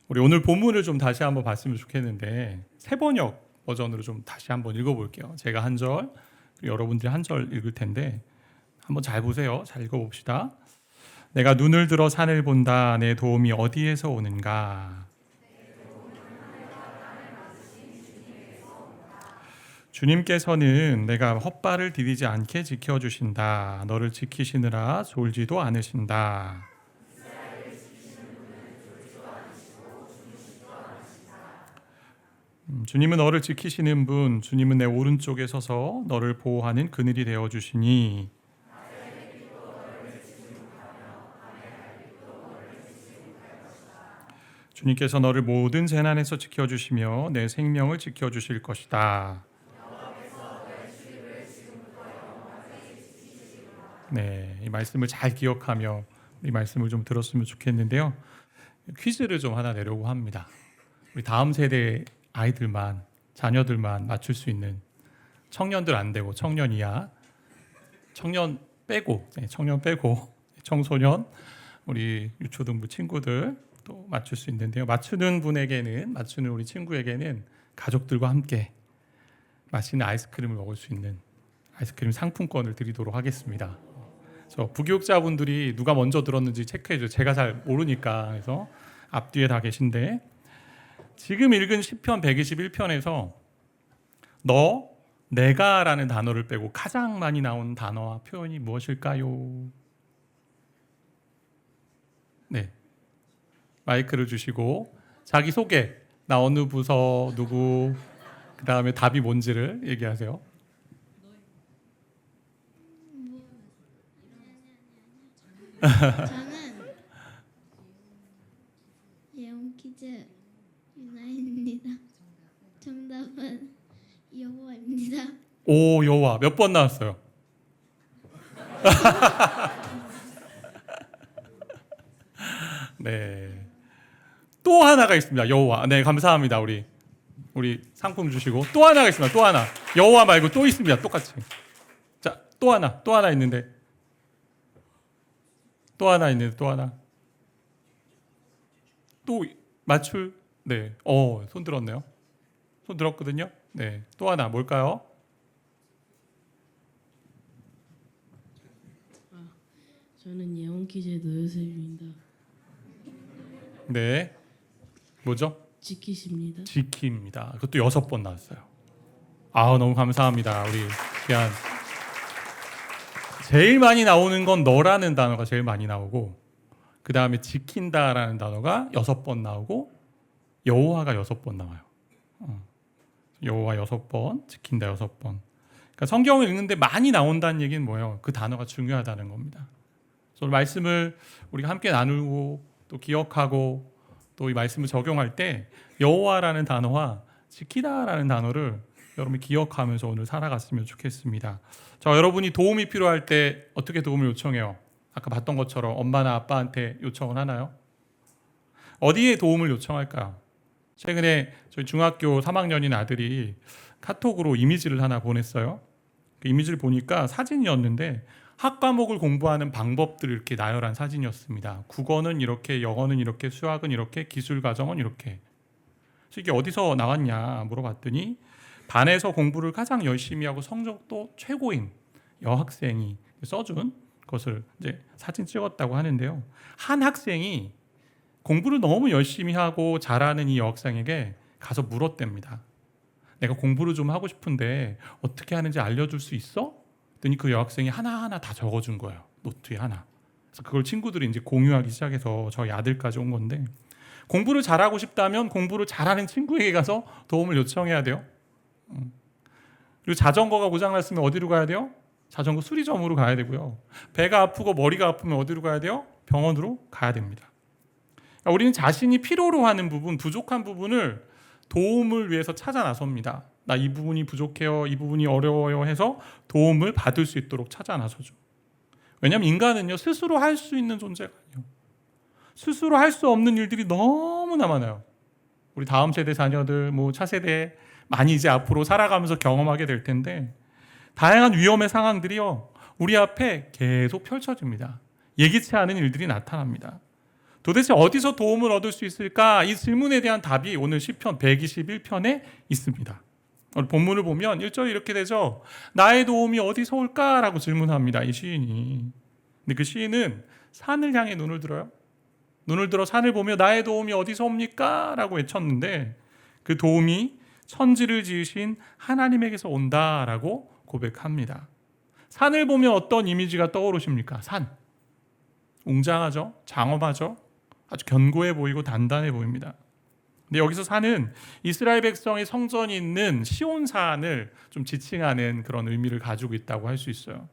우리 오늘 본문을 좀 다시 한번 봤으면 좋겠는데 새번역 버전으로 좀 다시 한번 읽어볼게요. 제가 한 절, 여러분들이 한 절 읽을 텐데 한번 잘 보세요. 잘 읽어봅시다. 내가 눈을 들어 산을 본다. 내 도움이 어디에서 오는가? 주님께서는 내가 헛발을 디디지 않게 지켜주신다. 너를 지키시느라 졸지도 않으신다. 주님은 너를 지키시는 분, 주님은 내 오른쪽에 서서 너를 보호하는 그늘이 되어주시니 주님께서 너를 모든 재난에서 지켜주시며 내 생명을 지켜주실 것이다. 네, 이 말씀을 잘 기억하며 이 말씀을 좀 들었으면 좋겠는데요. 퀴즈를 좀 하나 내려고 합니다. 우리 다음 세대 아이들만, 자녀들만 맞출 수 있는, 청년들 안 되고 청년 이하, 청년 빼고 청소년, 우리 유초등부 친구들 또 맞출 수 있는데요. 맞추는 우리 친구에게는 가족들과 함께 맛있는 아이스크림을 먹을 수 있는 아이스크림 상품권을 드리도록 하겠습니다. 그래서 부교육자분들이 누가 먼저 들었는지 체크해줘요. 제가 잘 모르니까. 그래서 앞뒤에 다 계신데 지금 읽은 시편 121편에서 너, 내가라는 단어를 빼고 가장 많이 나온 단어와 표현이 무엇일까요? 네, 마이크를 주시고 자기 소개, 나 어느 부서 누구, 그 다음에 답이 뭔지를 얘기하세요. 저는 예원 퀴즈 유나입니다. 정답은 여호와입니다. 오, 여호와 몇 번 나왔어요? 네, 또 하나가 있습니다. 여호와. 네, 감사합니다. 우리 상품 주시고 또 하나가 있습니다. 또 하나. 여호와 말고 또 있습니다. 똑같이. 자, 또 하나 있는데 또 하나. 또 맞출. 네, 손 들었네요. 손 들었거든요. 네, 또 하나 뭘까요? 저는 예원 퀴즈의 노요셉입니다. 네, 뭐죠? 지키십니다. 지키입니다. 그것도 6번 나왔어요. 아, 너무 감사합니다. 우리 귀한. 제일 많이 나오는 건 너라는 단어가 제일 많이 나오고 그 다음에 지킨다라는 단어가 6번 나오고 여호와가 6번 나와요. 여호와 6번, 지킨다 6번. 그러니까 성경을 읽는데 많이 나온다는 얘기는 뭐예요? 그 단어가 중요하다는 겁니다. 그래서 말씀을 우리가 함께 나누고 또 기억하고 또 이 말씀을 적용할 때 여호와라는 단어와 지키다라는 단어를 여러분이 기억하면서 오늘 살아갔으면 좋겠습니다. 자, 여러분이 도움이 필요할 때 어떻게 도움을 요청해요? 아까 봤던 것처럼 엄마나 아빠한테 요청을 하나요? 어디에 도움을 요청할까요? 최근에 저희 중학교 3학년인 아들이 카톡으로 이미지를 하나 보냈어요. 그 이미지를 보니까 사진이었는데 학 과목을 공부하는 방법들을 이렇게 나열한 사진이었습니다. 국어는 이렇게, 영어는 이렇게, 수학은 이렇게, 기술 과정은 이렇게. 그래서 이게 어디서 나왔냐 물어봤더니 반에서 공부를 가장 열심히 하고 성적도 최고인 여학생이 써준 것을 이제 사진 찍었다고 하는데요. 한 학생이 공부를 너무 열심히 하고 잘하는 이 여학생에게 가서 물었답니다. 내가 공부를 좀 하고 싶은데 어떻게 하는지 알려줄 수 있어? 그랬더니 그 여학생이 하나하나 다 적어준 거예요. 노트에 하나. 그래서 그걸 친구들이 이제 공유하기 시작해서 저희 아들까지 온 건데 공부를 잘하고 싶다면 공부를 잘하는 친구에게 가서 도움을 요청해야 돼요. 그리고 자전거가 고장났으면 어디로 가야 돼요? 자전거 수리점으로 가야 되고요. 배가 아프고 머리가 아프면 어디로 가야 돼요? 병원으로 가야 됩니다. 그러니까 우리는 자신이 필요로 하는 부분, 부족한 부분을 도움을 위해서 찾아 나섭니다. 나 이 부분이 부족해요, 이 부분이 어려워요 해서 도움을 받을 수 있도록 찾아 나서죠. 왜냐하면 인간은요 스스로 할 수 있는 존재가 아니에요. 스스로 할 수 없는 일들이 너무나 많아요. 우리 다음 세대 자녀들, 뭐 차세대 많이 이제 앞으로 살아가면서 경험하게 될 텐데 다양한 위험의 상황들이요 우리 앞에 계속 펼쳐집니다. 예기치 않은 일들이 나타납니다. 도대체 어디서 도움을 얻을 수 있을까? 이 질문에 대한 답이 오늘 시편 121편에 있습니다. 오늘 본문을 보면 1절이 이렇게 되죠. 나의 도움이 어디서 올까라고 질문합니다. 이 시인이. 근데 그 시인은 산을 향해 눈을 들어요. 눈을 들어 산을 보며 나의 도움이 어디서 옵니까? 라고 외쳤는데 그 도움이 천지를 지으신 하나님에게서 온다라고 고백합니다. 산을 보면 어떤 이미지가 떠오르십니까? 산. 웅장하죠? 장엄하죠? 아주 견고해 보이고 단단해 보입니다. 근데 여기서 산은 이스라엘 백성의 성전이 있는 시온산을 좀 지칭하는 그런 의미를 가지고 있다고 할 수 있어요.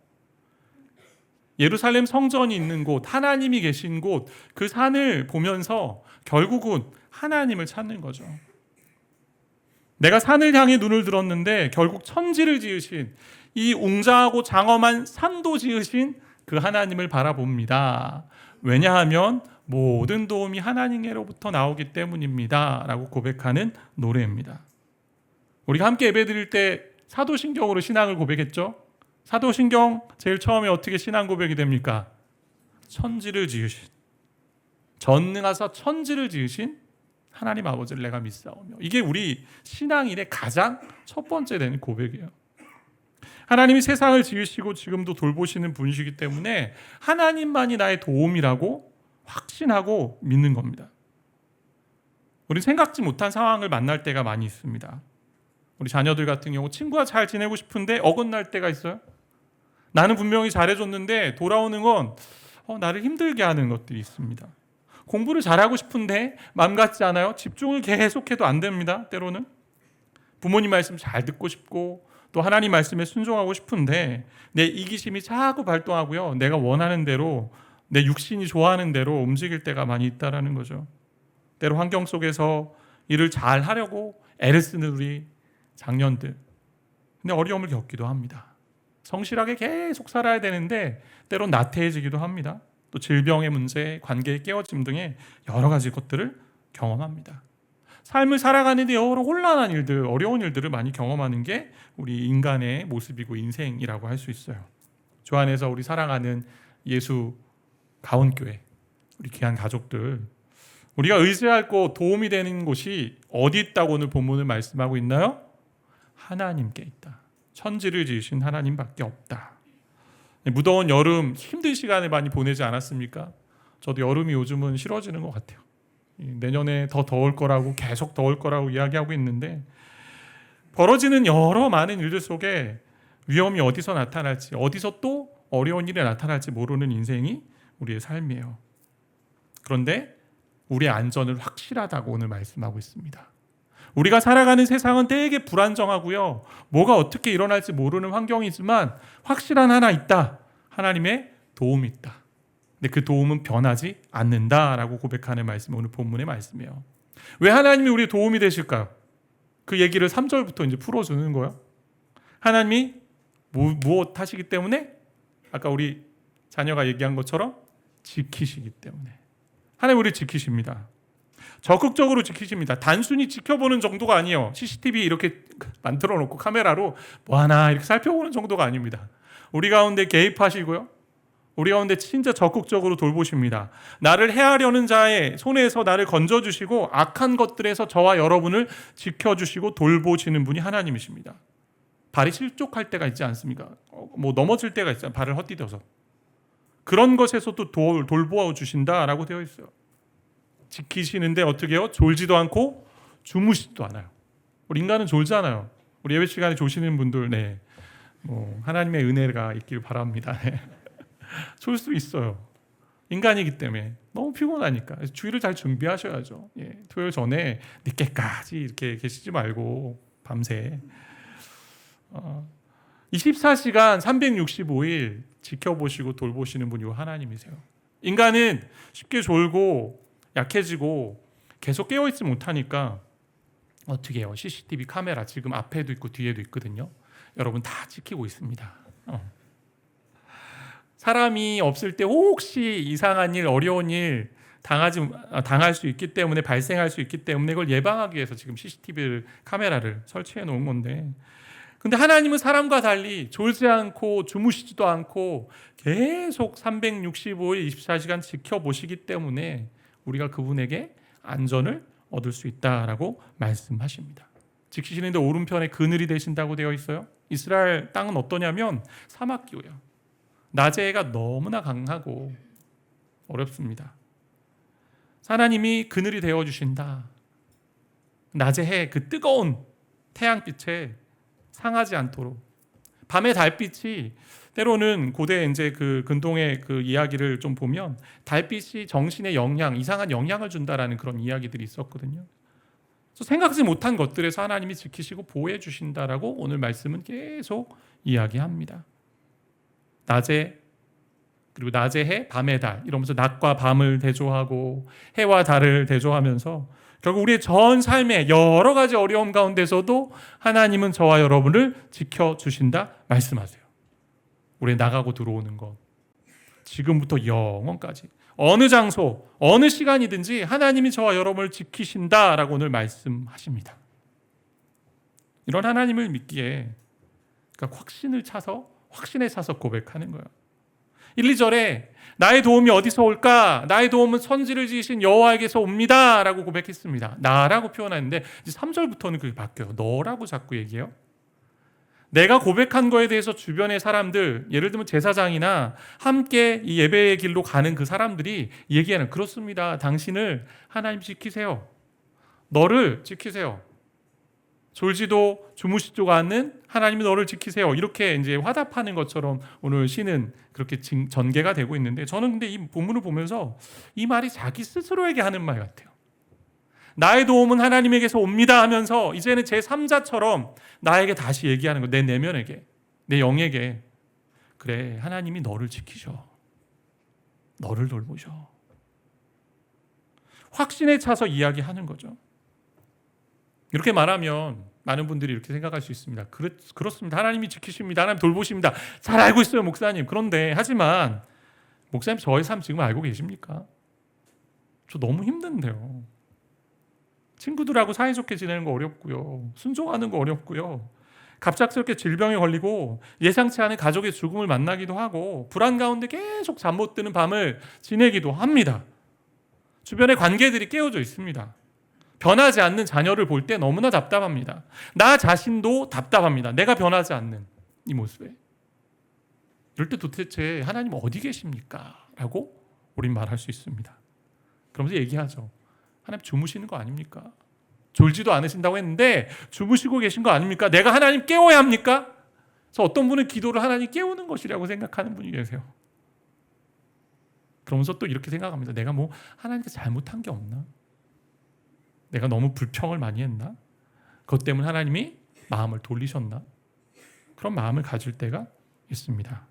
예루살렘 성전이 있는 곳, 하나님이 계신 곳, 그 산을 보면서 결국은 하나님을 찾는 거죠. 내가 산을 향해 눈을 들었는데 결국 천지를 지으신 이 웅장하고 장엄한 산도 지으신 그 하나님을 바라봅니다. 왜냐하면 모든 도움이 하나님께로부터 나오기 때문입니다. 라고 고백하는 노래입니다. 우리가 함께 예배드릴 때 사도신경으로 신앙을 고백했죠. 사도신경 제일 처음에 어떻게 신앙 고백이 됩니까? 천지를 지으신, 전능하사 천지를 지으신 하나님 아버지를 내가 믿사오며, 이게 우리 신앙인의 가장 첫 번째 되는 고백이에요. 하나님이 세상을 지으시고 지금도 돌보시는 분이시기 때문에 하나님만이 나의 도움이라고 확신하고 믿는 겁니다. 우리 생각지 못한 상황을 만날 때가 많이 있습니다. 우리 자녀들 같은 경우 친구와 잘 지내고 싶은데 어긋날 때가 있어요. 나는 분명히 잘해줬는데 돌아오는 건 나를 힘들게 하는 것들이 있습니다. 공부를 잘하고 싶은데 맘 같지 않아요? 집중을 계속해도 안 됩니다. 때로는 부모님 말씀 잘 듣고 싶고 또 하나님 말씀에 순종하고 싶은데 내 이기심이 자꾸 발동하고요, 내가 원하는 대로, 내 육신이 좋아하는 대로 움직일 때가 많이 있다라는 거죠. 때로 환경 속에서 일을 잘 하려고 애를 쓰는 우리 장년들, 근데 어려움을 겪기도 합니다. 성실하게 계속 살아야 되는데 때론 나태해지기도 합니다. 또 질병의 문제, 관계의 깨어짐 등의 여러 가지 것들을 경험합니다. 삶을 살아가는데 여러 혼란한 일들, 어려운 일들을 많이 경험하는 게 우리 인간의 모습이고 인생이라고 할 수 있어요. 주 안에서 우리 사랑하는 예수 가온교회, 우리 귀한 가족들, 우리가 의지할 곳, 도움이 되는 곳이 어디 있다고 오늘 본문을 말씀하고 있나요? 하나님께 있다. 천지를 지으신 하나님밖에 없다. 무더운 여름 힘든 시간을 많이 보내지 않았습니까? 저도 여름이 요즘은 싫어지는 것 같아요. 내년에 더 더울 거라고, 계속 더울 거라고 이야기하고 있는데 벌어지는 여러 많은 일들 속에 위험이 어디서 나타날지, 어디서 또 어려운 일이 나타날지 모르는 인생이 우리의 삶이에요. 그런데 우리의 안전을 확실하다고 오늘 말씀하고 있습니다. 우리가 살아가는 세상은 되게 불안정하고요, 뭐가 어떻게 일어날지 모르는 환경이지만 확실한 하나 있다. 하나님의 도움이 있다. 근데 그 도움은 변하지 않는다라고 고백하는 말씀이 오늘 본문의 말씀이에요. 왜 하나님이 우리의 도움이 되실까요? 그 얘기를 3절부터 이제 풀어주는 거예요. 하나님이 무엇 하시기 때문에? 아까 우리 자녀가 얘기한 것처럼 지키시기 때문에. 하나님 우리 지키십니다. 적극적으로 지키십니다. 단순히 지켜보는 정도가 아니에요. CCTV 이렇게 만들어 놓고 카메라로 뭐 하나 이렇게 살펴보는 정도가 아닙니다. 우리 가운데 개입하시고요, 우리 가운데 진짜 적극적으로 돌보십니다. 나를 해하려는 자의 손에서 나를 건져주시고 악한 것들에서 저와 여러분을 지켜주시고 돌보시는 분이 하나님이십니다. 발이 실족할 때가 있지 않습니까? 뭐 넘어질 때가 있잖아요. 발을 헛디뎌서. 그런 것에서도 돌보아 주신다라고 되어 있어요. 지키시는데 어떻게 해요? 졸지도 않고 주무시지도 않아요. 우리 인간은 졸지 않아요. 우리 예배 시간에 조시는 분들, 네, 뭐 하나님의 은혜가 있길 바랍니다. 졸 수 있어요. 인간이기 때문에 너무 피곤하니까 주일을 잘 준비하셔야죠. 예, 토요일 전에 늦게까지 이렇게 계시지 말고 밤새 24시간 365일 지켜보시고 돌보시는 분이 하나님이세요. 인간은 쉽게 졸고 약해지고 계속 깨어있지 못하니까 어떻게 해요? CCTV 카메라 지금 앞에도 있고 뒤에도 있거든요. 여러분 다 지키고 있습니다. 사람이 없을 때 혹시 이상한 일, 어려운 일 당할 수 있기 때문에, 발생할 수 있기 때문에 그걸 예방하기 위해서 지금 CCTV 카메라를 설치해 놓은 건데, 근데 하나님은 사람과 달리 졸지 않고 주무시지도 않고 계속 365일 24시간 지켜보시기 때문에 우리가 그분에게 안전을 얻을 수 있다라고 말씀하십니다. 지키시는데 오른편에 그늘이 되신다고 되어 있어요. 이스라엘 땅은 어떠냐면 사막 기후예요. 낮의 해가 너무나 강하고 어렵습니다. 하나님이 그늘이 되어 주신다. 낮의 해 그 뜨거운 태양빛에 상하지 않도록, 밤의 달빛이 때로는 고대 이제 그 근동의 그 이야기를 좀 보면 달빛이 정신에 영향, 이상한 영향을 준다라는 그런 이야기들이 있었거든요. 그래서 생각지 못한 것들에서 하나님이 지키시고 보호해 주신다라고 오늘 말씀은 계속 이야기합니다. 낮에, 그리고 낮의 해, 밤의 달, 이러면서 낮과 밤을 대조하고 해와 달을 대조하면서 결국 우리의 전 삶의 여러 가지 어려움 가운데서도 하나님은 저와 여러분을 지켜주신다 말씀하세요. 우리의 나가고 들어오는 것, 지금부터 영원까지 어느 장소, 어느 시간이든지 하나님이 저와 여러분을 지키신다라고 오늘 말씀하십니다. 이런 하나님을 믿기에 그러니까 확신에 차서 고백하는 거예요. 1, 2절에 나의 도움이 어디서 올까? 나의 도움은 천지를 지으신 여호와에게서 옵니다 라고 고백했습니다. 나라고 표현하는데 이제 3절부터는 그게 바뀌어요. 너라고 자꾸 얘기해요. 내가 고백한 거에 대해서 주변의 사람들, 예를 들면 제사장이나 함께 이 예배의 길로 가는 그 사람들이 얘기하는, 그렇습니다. 당신을 하나님 지키세요. 너를 지키세요. 졸지도 주무시지도 않는 하나님이 너를 지키세요. 이렇게 이제 화답하는 것처럼 오늘 시는 그렇게 전개가 되고 있는데, 저는 근데 이 본문을 보면서 이 말이 자기 스스로에게 하는 말 같아요. 나의 도움은 하나님에게서 옵니다 하면서 이제는 제3자처럼 나에게 다시 얘기하는 거, 내 내면에게, 내 영에게. 그래, 하나님이 너를 지키셔. 너를 돌보셔. 확신에 차서 이야기하는 거죠. 이렇게 말하면 많은 분들이 이렇게 생각할 수 있습니다. 그렇습니다. 하나님이 지키십니다. 하나님 돌보십니다. 잘 알고 있어요, 목사님. 그런데 하지만 목사님 저의 삶 지금 알고 계십니까? 저 너무 힘든데요. 친구들하고 사이좋게 지내는 거 어렵고요. 순종하는 거 어렵고요. 갑작스럽게 질병에 걸리고 예상치 않은 가족의 죽음을 만나기도 하고 불안 가운데 계속 잠 못 드는 밤을 지내기도 합니다. 주변의 관계들이 깨어져 있습니다. 변하지 않는 자녀를 볼 때 너무나 답답합니다. 나 자신도 답답합니다. 내가 변하지 않는 이 모습에. 이럴 때 도대체 하나님 어디 계십니까? 라고 우린 말할 수 있습니다. 그러면서 얘기하죠. 하나님 주무시는 거 아닙니까? 졸지도 않으신다고 했는데 주무시고 계신 거 아닙니까? 내가 하나님 깨워야 합니까? 그래서 어떤 분은 기도를 하나님 깨우는 것이라고 생각하는 분이 계세요. 그러면서 또 이렇게 생각합니다. 내가 뭐 하나님께 잘못한 게 없나? 내가 너무 불평을 많이 했나? 그것 때문에 하나님이 마음을 돌리셨나? 그런 마음을 가질 때가 있습니다.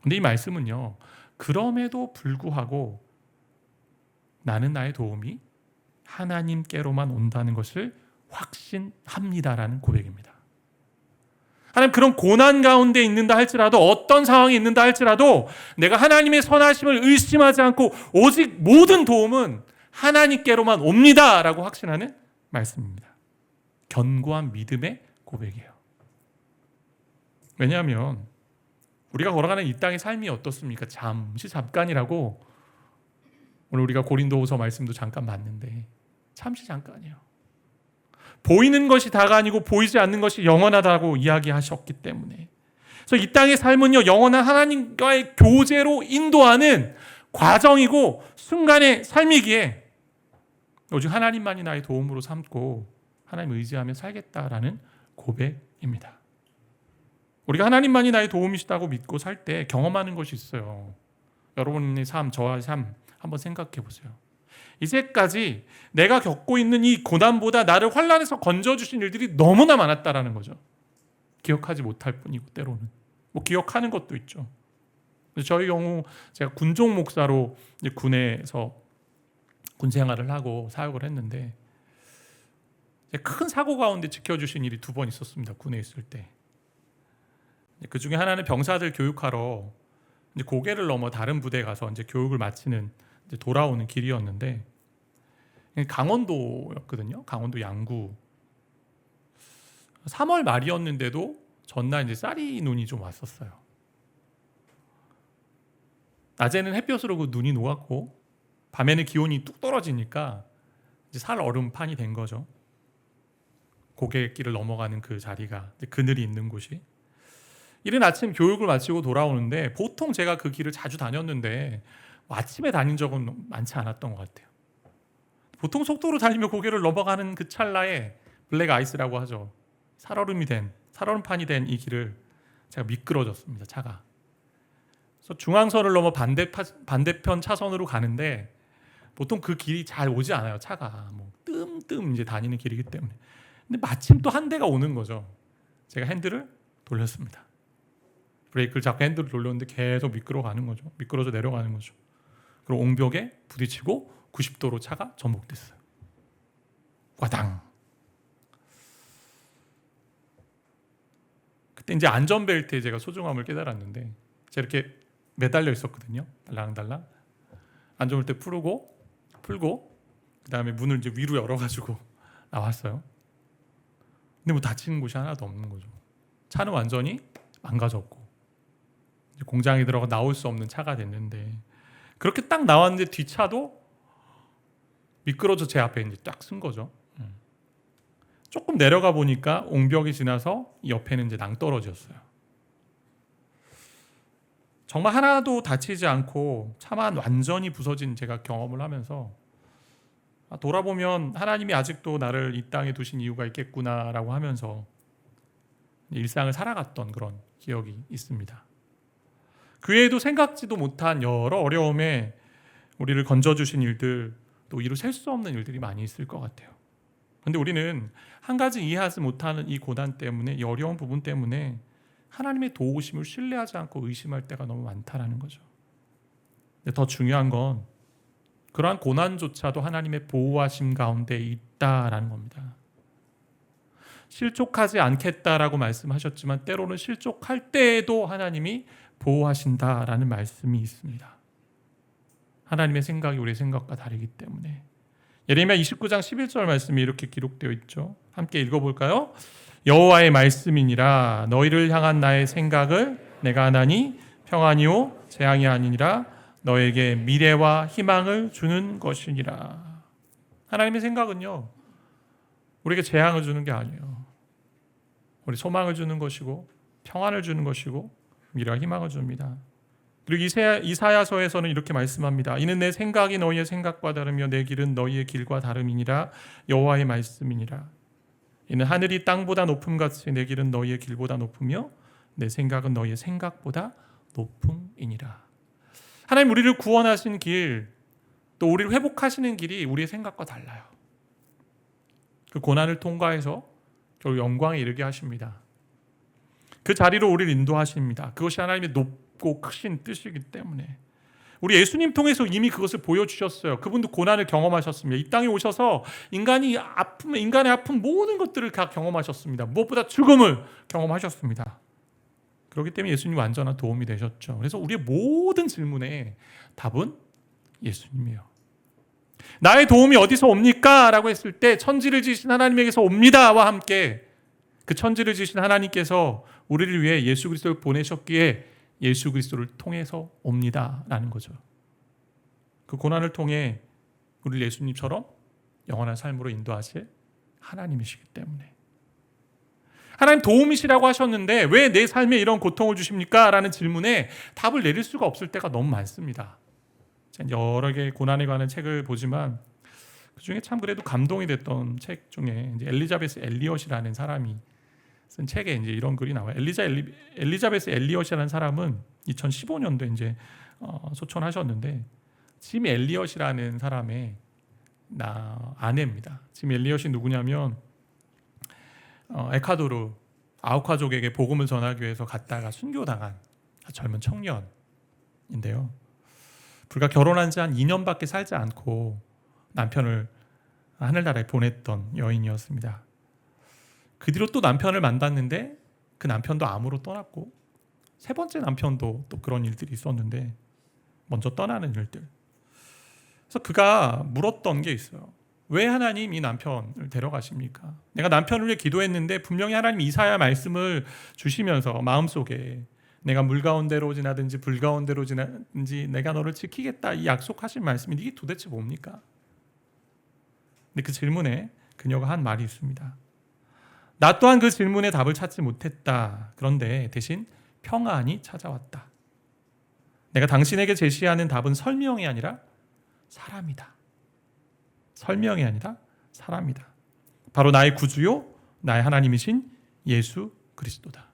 근데 이 말씀은요, 그럼에도 불구하고 나는 나의 도움이 하나님께로만 온다는 것을 확신합니다라는 고백입니다. 하나님, 그런 고난 가운데 있는다 할지라도, 어떤 상황이 있는다 할지라도 내가 하나님의 선하심을 의심하지 않고 오직 모든 도움은 하나님께로만 옵니다라고 확신하는 말씀입니다. 견고한 믿음의 고백이에요. 왜냐하면 우리가 걸어가는 이 땅의 삶이 어떻습니까? 잠깐이라고 오늘 우리가 고린도후서 말씀도 잠깐 봤는데 잠깐이에요. 보이는 것이 다가 아니고 보이지 않는 것이 영원하다고 이야기하셨기 때문에, 그래서 이 땅의 삶은요, 영원한 하나님과의 교제로 인도하는 과정이고 순간의 삶이기에 오직 하나님만이 나의 도움으로 삼고 하나님 의지하며 살겠다라는 고백입니다. 우리가 하나님만이 나의 도움이시다고 믿고 살 때 경험하는 것이 있어요. 여러분의 삶, 저의 삶 한번 생각해 보세요. 이제까지 내가 겪고 있는 이 고난보다 나를 환난에서 건져주신 일들이 너무나 많았다라는 거죠. 기억하지 못할 뿐이고 때로는 뭐 기억하는 것도 있죠. 저희 경우 제가 군종 목사로 이제 군에서 군 생활을 하고 사역을 했는데 큰 사고 가운데 지켜주신 일이 2번 있었습니다. 군에 있을 때. 그 중에 하나는 병사들 교육하러 이제 고개를 넘어 다른 부대에 가서 이제 교육을 마치는 이제 돌아오는 길이었는데, 강원도였거든요. 강원도 양구. 3월 말이었는데도 전날 이제 쌀이 눈이 좀 왔었어요. 낮에는 햇볕으로 그 눈이 녹았고 밤에는 기온이 뚝 떨어지니까 이제 살 얼음판이 된 거죠. 고갯길을 넘어가는 그 자리가, 그늘이 있는 곳이. 이른 아침 교육을 마치고 돌아오는데 보통 제가 그 길을 자주 다녔는데 아침에 다닌 적은 많지 않았던 것 같아요. 보통 속도로 달리며 고개를 넘어가는 그 찰나에 블랙 아이스라고 하죠. 살얼음판이 된 이 길을 제가 미끄러졌습니다. 차가. 그래서 중앙선을 넘어 반대편 차선으로 가는데 보통 그 길이 잘 오지 않아요. 차가 뭐 뜸뜸 이제 다니는 길이기 때문에. 근데 마침 또 한 대가 오는 거죠. 제가 핸들을 돌렸습니다. 브레이크를 잡고 핸들을 돌렸는데 계속 미끄러져 내려가는 거죠. 그리고 옹벽에 부딪히고 90도로 차가 전복됐어요. 과당. 그때 이제 안전벨트에 제가 소중함을 깨달았는데 제가 이렇게 매달려 있었거든요. 달랑달랑. 안전벨트 풀고 그다음에 문을 이제 위로 열어가지고 나왔어요. 근데 뭐 다치는 곳이 하나도 없는 거죠. 차는 완전히 망가졌고 이제 공장에 들어가 나올 수 없는 차가 됐는데 그렇게 딱 나왔는데 뒷차도 미끄러져 제 앞에 이제 딱 쓴 거죠. 조금 내려가 보니까 옹벽이 지나서 옆에는 이제 낭떠러지였어요. 정말 하나도 다치지 않고 차만 완전히 부서진 제가 경험을 하면서 돌아보면 하나님이 아직도 나를 이 땅에 두신 이유가 있겠구나라고 하면서 일상을 살아갔던 그런 기억이 있습니다. 그 외에도 생각지도 못한 여러 어려움에 우리를 건져주신 일들, 또 이루 셀 수 없는 일들이 많이 있을 것 같아요. 그런데 우리는 한 가지 이해하지 못하는 이 고난 때문에, 이 어려운 부분 때문에 하나님의 도우심을 신뢰하지 않고 의심할 때가 너무 많다라는 거죠. 근데 더 중요한 건 그러한 고난조차도 하나님의 보호하심 가운데 있다라는 겁니다. 실족하지 않겠다라고 말씀하셨지만 때로는 실족할 때에도 하나님이 보호하신다라는 말씀이 있습니다. 하나님의 생각이 우리의 생각과 다르기 때문에. 예레미야 29장 11절 말씀이 이렇게 기록되어 있죠. 함께 읽어볼까요? 여호와의 말씀이니라 너희를 향한 나의 생각을 내가 하나니 평안이요 재앙이 아니니라 너에게 미래와 희망을 주는 것이니라. 하나님의 생각은요 우리에게 재앙을 주는 게 아니에요. 우리 소망을 주는 것이고 평안을 주는 것이고 미래와 희망을 줍니다. 그리고 이사야서에서는 이렇게 말씀합니다. 이는 내 생각이 너희의 생각과 다르며 내 길은 너희의 길과 다름이니라. 여호와의 말씀이니라. 이는 하늘이 땅보다 높음같이 내 길은 너희의 길보다 높으며 내 생각은 너희의 생각보다 높음이니라. 하나님 우리를 구원하신 길, 또 우리를 회복하시는 길이 우리의 생각과 달라요. 그 고난을 통과해서 결국 영광에 이르게 하십니다. 그 자리로 우리를 인도하십니다. 그것이 하나님의 높고 크신 뜻이기 때문에 우리 예수님 통해서 이미 그것을 보여주셨어요. 그분도 고난을 경험하셨습니다. 이 땅에 오셔서 인간의 아픈 모든 것들을 다 경험하셨습니다. 무엇보다 죽음을 경험하셨습니다. 그렇기 때문에 예수님이 완전한 도움이 되셨죠. 그래서 우리의 모든 질문에 답은 예수님이에요. 나의 도움이 어디서 옵니까? 라고 했을 때 천지를 지으신 하나님에게서 옵니다와 함께 그 천지를 지으신 하나님께서 우리를 위해 예수 그리스도를 보내셨기에 예수 그리스도를 통해서 옵니다라는 거죠. 그 고난을 통해 우리를 예수님처럼 영원한 삶으로 인도하실 하나님이시기 때문에. 하나님 도움이시라고 하셨는데 왜 내 삶에 이런 고통을 주십니까? 라는 질문에 답을 내릴 수가 없을 때가 너무 많습니다. 여러 개의 고난에 관한 책을 보지만 그 중에 참 그래도 감동이 됐던 책 중에 이제 엘리자베스 엘리엇이라는 사람이 쓴 책에 이제 이런 글이 나와요. 엘리자베스 엘리엇이라는 사람은 2015년도에 이제 소천하셨는데 짐 엘리엇이라는 사람의 아내입니다. 짐 엘리엇이 누구냐면 에콰도르 아우카족에게 복음을 전하기 위해서 갔다가 순교당한 젊은 청년인데요. 불과 결혼한 지 한 2년밖에 살지 않고 남편을 하늘나라에 보냈던 여인이었습니다. 그 뒤로 또 남편을 만났는데 그 남편도 암으로 떠났고 세 번째 남편도 또 그런 일들이 있었는데 먼저 떠나는 일들. 그래서 그가 물었던 게 있어요. 왜 하나님 이 남편을 데려가십니까? 내가 남편을 위해 기도했는데 분명히 하나님 이사야 말씀을 주시면서 마음속에 내가 물 가운데로 지나든지 불 가운데로 지나든지 내가 너를 지키겠다, 이 약속하신 말씀이 이게 도대체 뭡니까? 근데 그 질문에 그녀가 한 말이 있습니다. 나 또한 그 질문에 답을 찾지 못했다. 그런데 대신 평안이 찾아왔다. 내가 당신에게 제시하는 답은 설명이 아니라 사람이다. 설명이 아니라 사람이다. 바로 나의 구주요 나의 하나님이신 예수 그리스도다.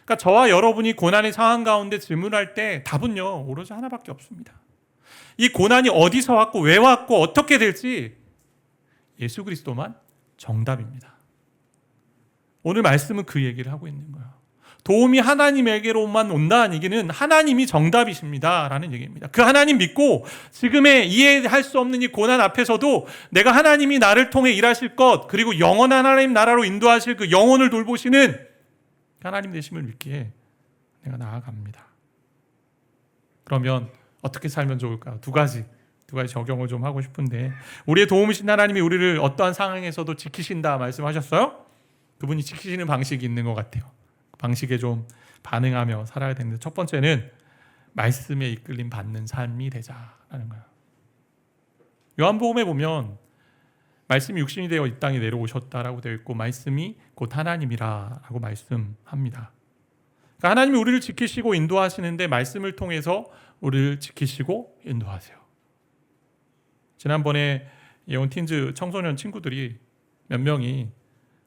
그러니까 저와 여러분이 고난의 상황 가운데 질문할 때 답은요 오로지 하나밖에 없습니다. 이 고난이 어디서 왔고 왜 왔고 어떻게 될지 예수 그리스도만 정답입니다. 오늘 말씀은 그 얘기를 하고 있는 거예요. 도움이 하나님에게로만 온다는 얘기는 하나님이 정답이십니다 라는 얘기입니다. 그 하나님 믿고 지금의 이해할 수 없는 이 고난 앞에서도 내가 하나님이 나를 통해 일하실 것, 그리고 영원한 하나님 나라로 인도하실 그 영혼을 돌보시는 하나님 되심을 믿기에 내가 나아갑니다. 그러면 어떻게 살면 좋을까요? 두 가지 적용을 좀 하고 싶은데, 우리의 도움이신 하나님이 우리를 어떠한 상황에서도 지키신다 말씀하셨어요? 그분이 지키시는 방식이 있는 것 같아요. 방식에 좀 반응하며 살아야 되는데, 첫 번째는 말씀에 이끌림 받는 삶이 되자라는 거예요. 요한복음에 보면 말씀이 육신이 되어 이 땅에 내려오셨다라고 되어 있고, 말씀이 곧 하나님이라고 말씀합니다. 그러니까 하나님이 우리를 지키시고 인도하시는데 말씀을 통해서 우리를 지키시고 인도하세요. 지난번에 예원틴즈 청소년 친구들이 몇 명이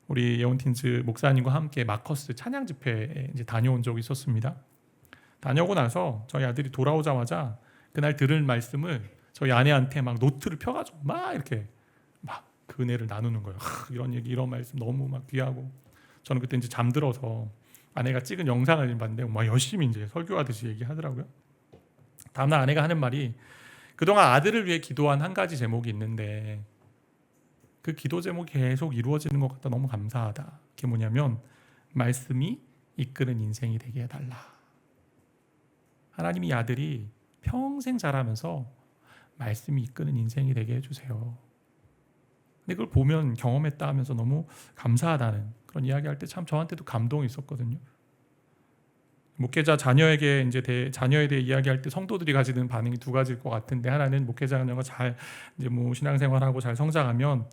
우리 예원틴즈 목사님과 함께 마커스 찬양 집회에 이제 다녀온 적이 있었습니다. 다녀오고 나서 저희 아들이 돌아오자마자 그날 들을 말씀을 저희 아내한테 막 노트를 펴가지고 막 이렇게 막 그 은혜를 나누는 거예요. 이런 얘기, 이런 말씀 너무 막 귀하고. 저는 그때 이제 잠들어서 아내가 찍은 영상을 봤는데 막 열심히 이제 설교하듯이 얘기하더라고요. 다음날 아내가 하는 말이, 그동안 아들을 위해 기도한 한 가지 제목이 있는데 그 기도 제목이 계속 이루어지는 것 같다. 너무 감사하다. 그게 뭐냐면 말씀이 이끄는 인생이 되게 해달라. 하나님이 아들이 평생 자라면서 말씀이 이끄는 인생이 되게 해주세요. 근데 그걸 보면 경험했다 하면서 너무 감사하다는 그런 이야기할 때 참 저한테도 감동이 있었거든요. 목회자 자녀에게 이제 자녀에 대해 이야기할 때 성도들이 가지는 반응이 두 가지일 것 같은데, 하나는 목회자 자녀가 잘 이제 뭐 신앙생활하고 잘 성장하면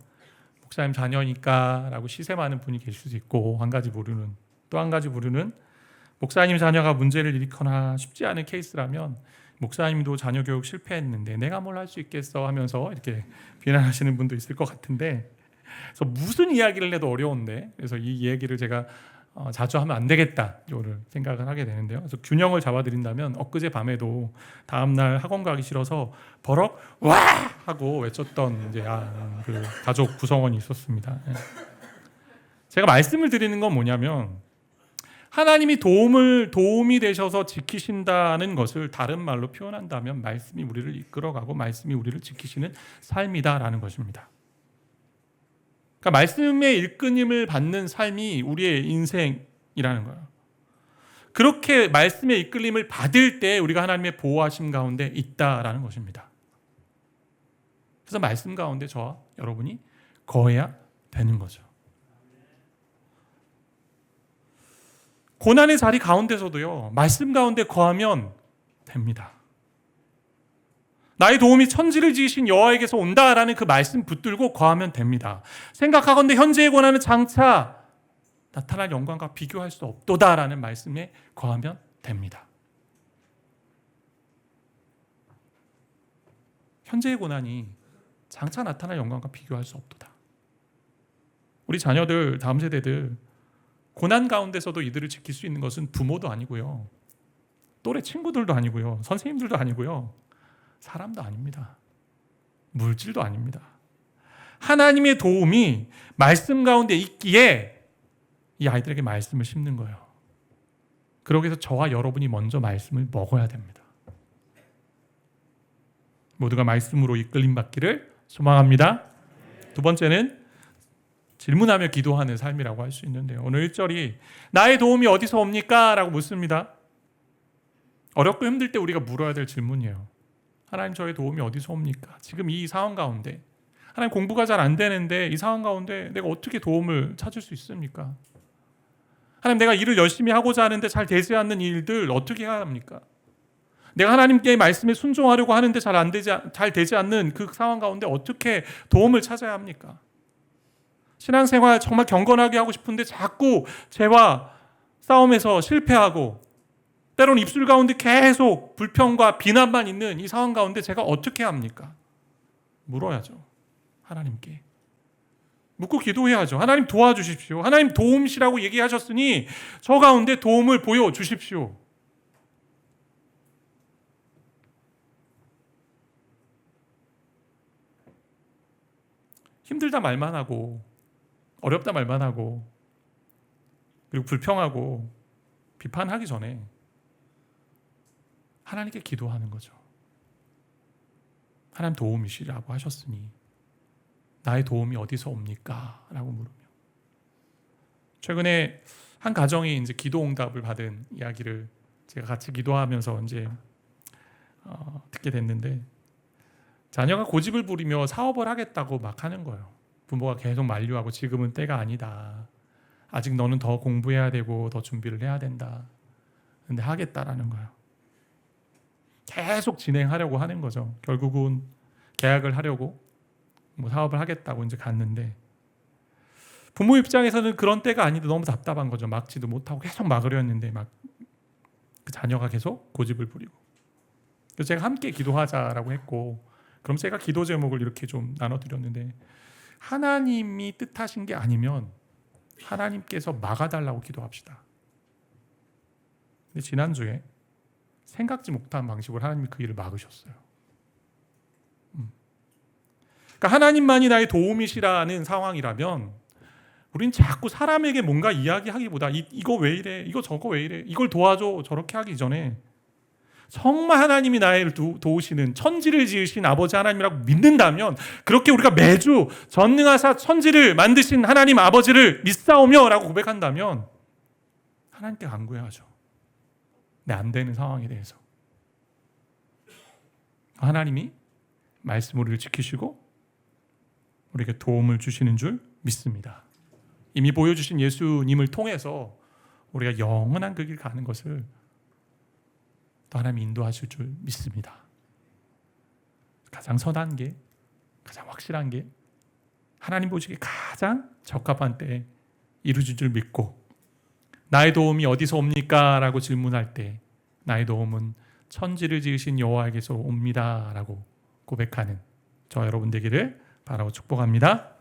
목사님 자녀니까라고 시샘하는 분이 계실 수 있고, 또 한 가지 부류는 목사님 자녀가 문제를 일으키거나 쉽지 않은 케이스라면 목사님도 자녀 교육 실패했는데 내가 뭘 할 수 있겠어 하면서 이렇게 비난하시는 분도 있을 것 같은데, 그래서 무슨 이야기를 해도 어려운데, 그래서 이 얘기를 제가 자주 하면 안 되겠다 이거를 생각을 하게 되는데요. 그래서 균형을 잡아드린다면 엊그제 밤에도 다음날 학원 가기 싫어서 버럭 와 하고 외쳤던 이제 그 가족 구성원이 있었습니다. 제가 말씀을 드리는 건 뭐냐면, 하나님이 도움이 되셔서 지키신다는 것을 다른 말로 표현한다면 말씀이 우리를 이끌어가고 말씀이 우리를 지키시는 삶이다라는 것입니다. 그러니까 말씀의 일끊임을 받는 삶이 우리의 인생이라는 거예요. 그렇게 말씀의 이끌림을 받을 때 우리가 하나님의 보호하심 가운데 있다라는 것입니다. 그래서 말씀 가운데 저와 여러분이 거해야 되는 거죠. 고난의 자리 가운데서도요, 말씀 가운데 거하면 됩니다. 나의 도움이 천지를 지으신 여호와에게서 온다라는 그 말씀 붙들고 거하면 됩니다. 생각하건대 현재의 고난은 장차 나타날 영광과 비교할 수 없도다라는 말씀에 거하면 됩니다. 현재의 고난이 장차 나타날 영광과 비교할 수 없도다. 우리 자녀들, 다음 세대들, 고난 가운데서도 이들을 지킬 수 있는 것은 부모도 아니고요, 또래 친구들도 아니고요, 선생님들도 아니고요, 사람도 아닙니다. 물질도 아닙니다. 하나님의 도움이 말씀 가운데 있기에 이 아이들에게 말씀을 심는 거예요. 그러기 위해서 저와 여러분이 먼저 말씀을 먹어야 됩니다. 모두가 말씀으로 이끌림 받기를 소망합니다. 두 번째는 질문하며 기도하는 삶이라고 할 수 있는데요. 오늘 1절이 나의 도움이 어디서 옵니까? 라고 묻습니다. 어렵고 힘들 때 우리가 물어야 될 질문이에요. 하나님, 저의 도움이 어디서 옵니까? 지금 이 상황 가운데, 하나님, 공부가 잘 안 되는데 이 상황 가운데 내가 어떻게 도움을 찾을 수 있습니까? 하나님, 내가 일을 열심히 하고자 하는데 잘 되지 않는 일들 어떻게 해야 합니까? 내가 하나님께 말씀에 순종하려고 하는데 잘 되지 않는 그 상황 가운데 어떻게 도움을 찾아야 합니까? 신앙생활 정말 경건하게 하고 싶은데 자꾸 죄와 싸움에서 실패하고 때로는 입술 가운데 계속 불평과 비난만 있는 이 상황 가운데 제가 어떻게 합니까? 물어야죠. 하나님께. 묻고 기도해야죠. 하나님 도와주십시오. 하나님 도움이시라고 얘기하셨으니 저 가운데 도움을 보여주십시오. 힘들다 말만 하고 어렵다 말만 하고 그리고 불평하고 비판하기 전에 하나님께 기도하는 거죠. 하나님 도움이시라고 하셨으니 나의 도움이 어디서 옵니까? 라고 물으며 최근에 한 가정이 이제 기도 응답을 받은 이야기를 제가 같이 기도하면서 이제 듣게 됐는데 자녀가 고집을 부리며 사업을 하겠다고 막 하는 거예요. 부모가 계속 만류하고 지금은 때가 아니다. 아직 너는 더 공부해야 되고 더 준비를 해야 된다. 근데 하겠다라는 거예요. 계속 진행하려고 하는 거죠. 결국은 계약을 하려고 뭐 사업을 하겠다고 이제 갔는데 부모 입장에서는 그런 때가 아닌데 너무 답답한 거죠. 막지도 못하고 계속 막으려 했는데 막 그 자녀가 계속 고집을 부리고. 그래서 제가 함께 기도하자라고 했고 그럼 제가 기도 제목을 이렇게 좀 나눠드렸는데 하나님이 뜻하신 게 아니면 하나님께서 막아달라고 기도합시다. 근데 지난주에 생각지 못한 방식으로 하나님이 그 일을 막으셨어요. 그러니까 하나님만이 나의 도움이시라는 상황이라면 우린 자꾸 사람에게 뭔가 이야기하기보다 이거 왜 이래? 이거 저거 왜 이래? 이걸 도와줘. 저렇게 하기 전에 정말 하나님이 나를 도우시는 천지를 지으신 아버지 하나님이라고 믿는다면 그렇게 우리가 매주 전능하사 천지를 만드신 하나님 아버지를 믿사오며 라고 고백한다면 하나님께 간구해야죠. 내 안 되는 상황에 대해서 하나님이 말씀 우리를 지키시고 우리에게 도움을 주시는 줄 믿습니다. 이미 보여주신 예수님을 통해서 우리가 영원한 그 길 가는 것을 또 하나님이 인도하실 줄 믿습니다. 가장 선한 게, 가장 확실한 게 하나님 보시기에 가장 적합한 때에 이루어질 줄 믿고 나의 도움이 어디서 옵니까? 라고 질문할 때 나의 도움은 천지를 지으신 여호와에게서 옵니다 라고 고백하는 저 여러분 되기를 바라고 축복합니다.